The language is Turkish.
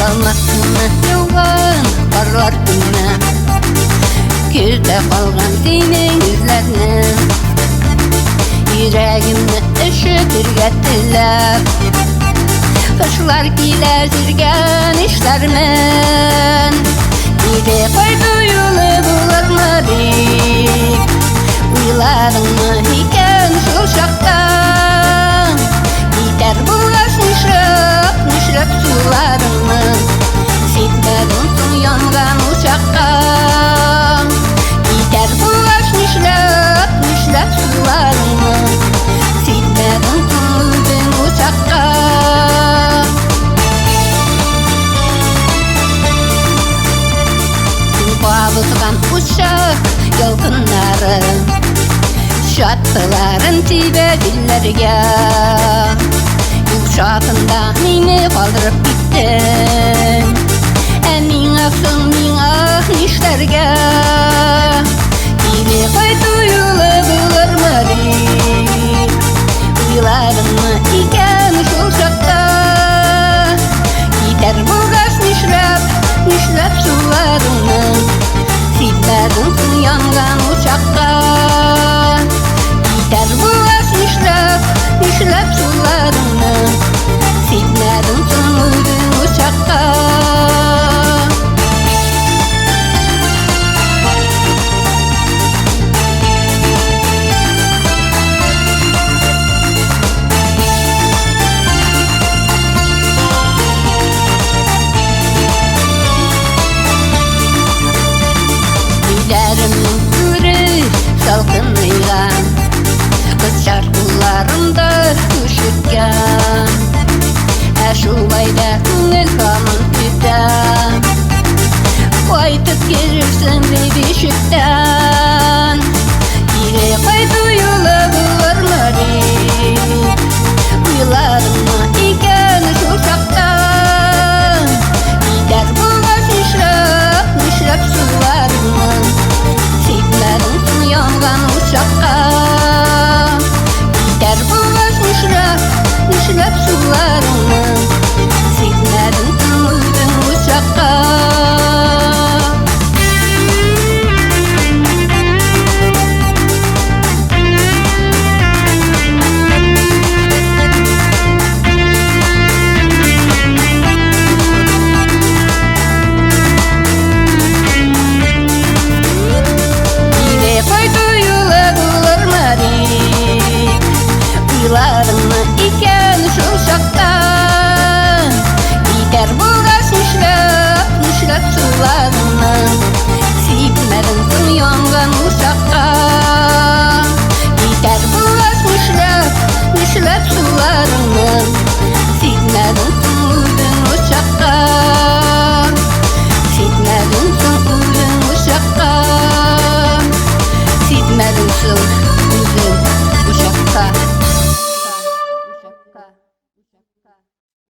Kalmasını yolgan karlar gününe Küzde kalgan senin yüzlerine Yüreğimni üşütürgettiler Kışlar giler sürgen işlermen Gide koy duyulu bulur mu deyip Uyladın mı iken şul şaktan Gider bulgaç nişrep suladın mı Sitmedin tüm yangan uçakka Gider bulgaç nişrep suladın mı Sitmedin tüm uçakka Babızgan uçak yolkınları Şattıların tibe dillerge